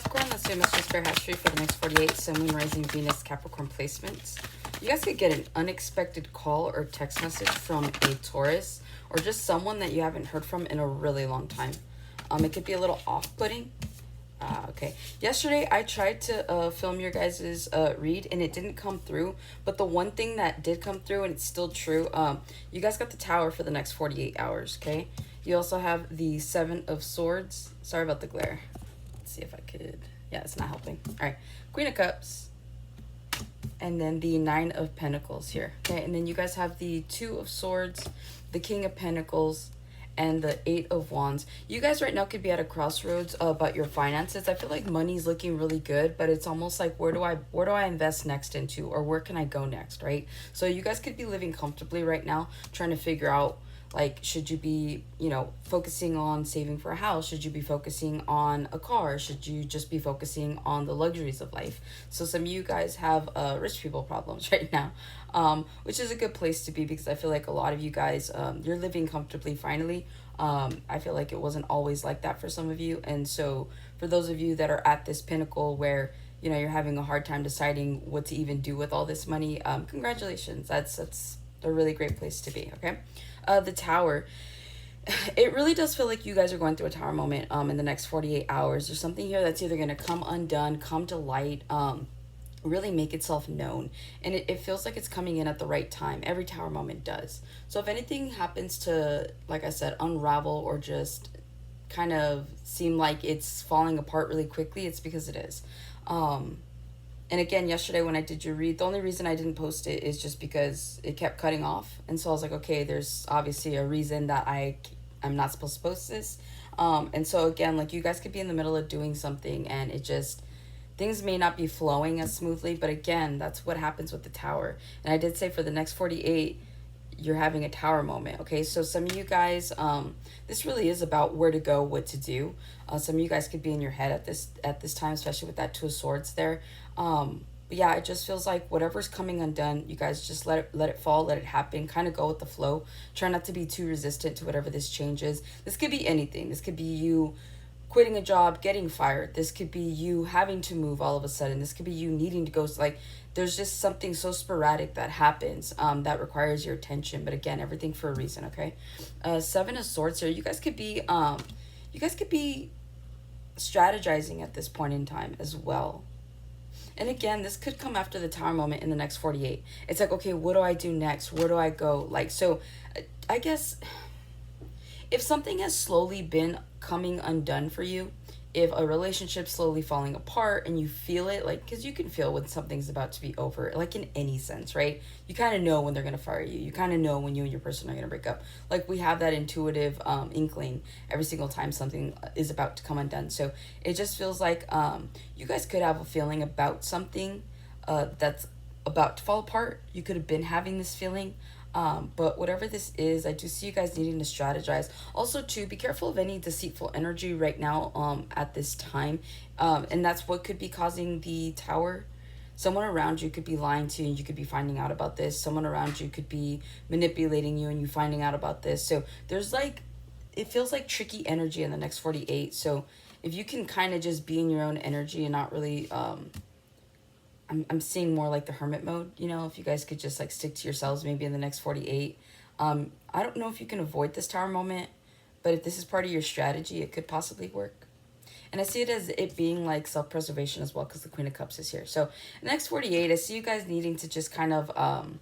Capricorn, let's do Mr. Spare Hatchery for the next 48. Sun, Moon, Rising, Venus, Capricorn placements. You guys could get an unexpected call or text message from a Taurus or just someone that you haven't heard from in a really long time. It could be a little off-putting. Okay. Yesterday, I tried to film your guys' read, and it didn't come through. But the one thing that did come through, and it's still true, you guys got the Tower for the next 48 hours, okay? You also have the Seven of Swords. Sorry about the glare. Let's see if I could... Yeah, it's not helping. All right. Queen of Cups. And then the Nine of Pentacles here, okay? And then you guys have the Two of Swords, the King of Pentacles, and the Eight of Wands. You guys right now could be at a crossroads about your finances. I feel like money's looking really good, but it's almost like where do I invest next into, or where can I go next, right? So you guys could be living comfortably right now, trying to figure out, like, should you be, you know, focusing on saving for a house? Should you be focusing on a car? Should you just be focusing on the luxuries of life? So some of you guys have rich people problems right now, which is a good place to be, because I feel like a lot of you guys, you're living comfortably finally. I feel like it wasn't always like that for some of you. And so for those of you that are at this pinnacle where, you know, you're having a hard time deciding what to even do with all this money, congratulations. That's a really great place to be, okay? The Tower, it really does feel like you guys are going through a Tower moment in the next 48 hours. There's something here that's either going to come undone, come to light, really make itself known. And it feels like it's coming in at the right time. Every Tower moment does. So if anything happens to, like I said, unravel or just kind of seem like it's falling apart really quickly, it's because it is. And again, yesterday when I did your read, the only reason I didn't post it is just because it kept cutting off. And so I was like, okay, there's obviously a reason that I'm not supposed to post this. And so again, like, you guys could be in the middle of doing something and it just, things may not be flowing as smoothly. But again, that's what happens with the Tower. And I did say for the next 48, you're having a Tower moment, okay? So some of you guys, this really is about where to go, what to do. Some of you guys could be in your head at this time, especially with that Two of Swords there. But yeah, it just feels like whatever's coming undone, you guys just let it fall, let it happen, kind of go with the flow. Try not to be too resistant to whatever this change is. This could be anything. This could be you quitting a job, getting fired. This could be you having to move all of a sudden. This could be you needing to go, like, there's just something so sporadic that happens that requires your attention. But again, everything for a reason, okay? Seven of Swords here. You guys could be strategizing at this point in time as well. And again, this could come after the Tower moment in the next 48. It's like, okay, what do I do next? Where do I go? Like, so I guess if something has slowly been coming undone for you, if a relationship's slowly falling apart and you feel it, like, because you can feel when something's about to be over, like in any sense, right? You kind of know when they're going to fire you. You kind of know when you and your person are going to break up. Like, we have that intuitive inkling every single time something is about to come undone. So it just feels like you guys could have a feeling about something that's about to fall apart. You could have been having this feeling. But whatever this is, I do see you guys needing to strategize. Also, too, be careful of any deceitful energy right now at this time. And that's what could be causing the Tower. Someone around you could be lying to you and you could be finding out about this. Someone around you could be manipulating you and you finding out about this. So there's like, it feels like tricky energy in the next 48. So if you can kind of just be in your own energy and not really... I'm seeing more like the hermit mode, you know, if you guys could just like stick to yourselves maybe in the next 48. I don't know if you can avoid this Tower moment, but if this is part of your strategy, it could possibly work. And I see it as it being like self-preservation as well, because the Queen of Cups is here. So the next 48, I see you guys needing to just kind of, I'm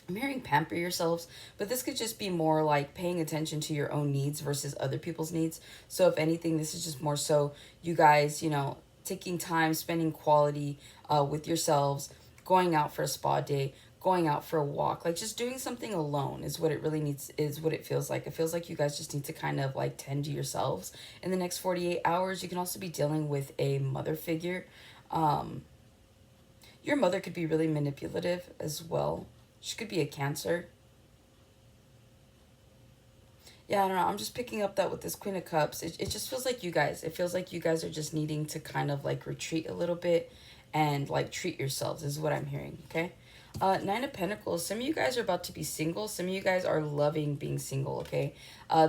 hearing pamper yourselves, but this could just be more like paying attention to your own needs versus other people's needs. So if anything, this is just more so you guys, you know, taking time, spending quality with yourselves, going out for a spa day, going out for a walk, like just doing something alone is what it really needs, is what it feels like. It feels like you guys just need to kind of like tend to yourselves in the next 48 hours. You can also be dealing with a mother figure. Your mother could be really manipulative as well. She could be a Cancer. Yeah, I don't know. I'm just picking up that with this Queen of Cups. It just feels like you guys. It feels like you guys are just needing to kind of like retreat a little bit and like treat yourselves is what I'm hearing, okay? Nine of Pentacles. Some of you guys are about to be single. Some of you guys are loving being single, okay?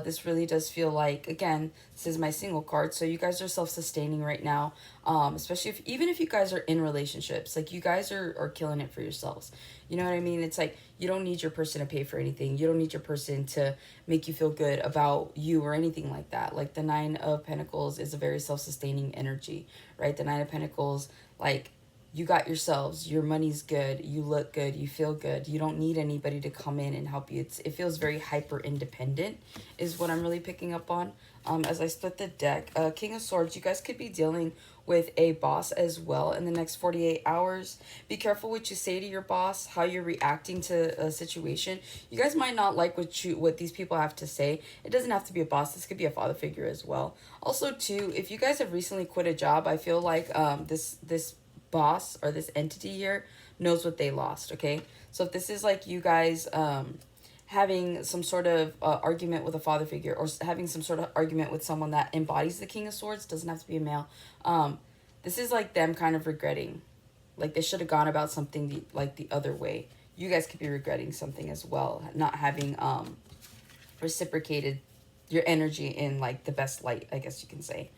This really does feel like, again, this is my single card. So you guys are self-sustaining right now. Especially if, even if you guys are in relationships, like you guys are killing it for yourselves. You know what I mean? It's like, you don't need your person to pay for anything. You don't need your person to make you feel good about you or anything like that. Like the Nine of Pentacles is a very self-sustaining energy, right? The Nine of Pentacles, like, you got yourselves, your money's good, you look good, you feel good, you don't need anybody to come in and help you. It feels very hyper independent is what I'm really picking up on. As I split the deck, King of Swords, you guys could be dealing with a boss as well in the next 48 hours. Be careful what you say to your boss, how you're reacting to a situation. You guys might not like what these people have to say. It doesn't have to be a boss. This could be a father figure as well. Also, too, if you guys have recently quit a job, I feel like this boss or this entity here knows what they lost, okay? So if this is like you guys having some sort of argument with a father figure, or having some sort of argument with someone that embodies the King of Swords, doesn't have to be a male, this is like them kind of regretting, like they should have gone about something like the other way. You guys could be regretting something as well, not having reciprocated your energy in like the best light, I guess you can say.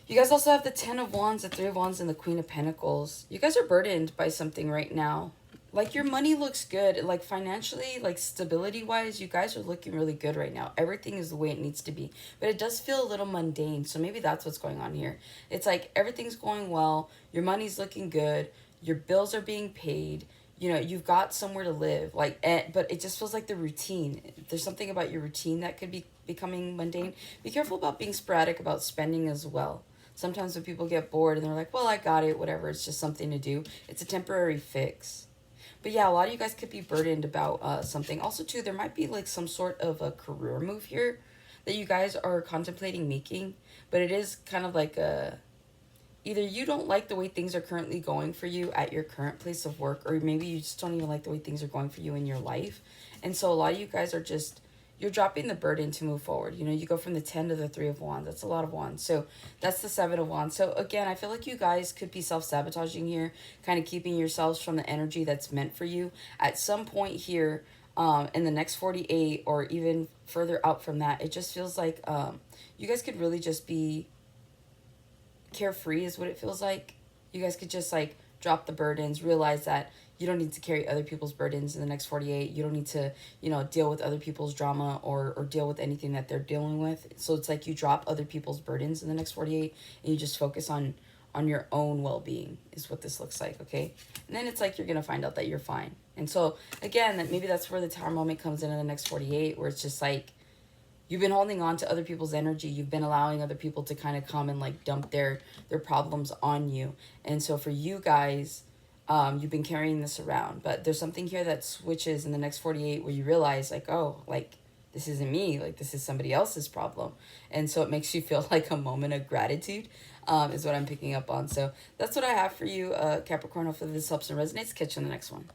You guys also have the Ten of Wands, the Three of Wands, and the Queen of Pentacles. You guys are burdened by something right now. Like, your money looks good. Like, financially, like, stability-wise, you guys are looking really good right now. Everything is the way it needs to be. But it does feel a little mundane, so maybe that's what's going on here. It's like, everything's going well. Your money's looking good. Your bills are being paid. You know, you've got somewhere to live. Like, but it just feels like the routine. There's something about your routine that could be becoming mundane. Be careful about being sporadic about spending as well. Sometimes when people get bored and they're like, well, I got it, whatever, it's just something to do. It's a temporary fix. But yeah, a lot of you guys could be burdened about something. Also, too, there might be like some sort of a career move here that you guys are contemplating making. But it is kind of like either you don't like the way things are currently going for you at your current place of work, or maybe you just don't even like the way things are going for you in your life. And so a lot of you guys are just, you're dropping the burden to move forward. You know, you go from the 10 to the 3 of Wands. That's a lot of Wands. So that's the 7 of Wands. So again, I feel like you guys could be self-sabotaging here, kind of keeping yourselves from the energy that's meant for you. At some point here, in the next 48 or even further out from that, it just feels like you guys could really just be carefree is what it feels like. You guys could just like drop the burdens, realize that you don't need to carry other people's burdens in the next 48. You don't need to, you know, deal with other people's drama or deal with anything that they're dealing with. So it's like you drop other people's burdens in the next 48 and you just focus on your own well-being is what this looks like, okay? And then it's like you're going to find out that you're fine. And so, again, that maybe that's where the Tower moment comes in the next 48, where it's just like you've been holding on to other people's energy. You've been allowing other people to kind of come and like dump their problems on you. And so for you guys, you've been carrying this around, but there's something here that switches in the next 48 where you realize like, oh, like this isn't me, like this is somebody else's problem. And so it makes you feel like a moment of gratitude, is what I'm picking up on. So that's what I have for you, Capricorn. Hopefully this helps and resonates. Catch you on the next one.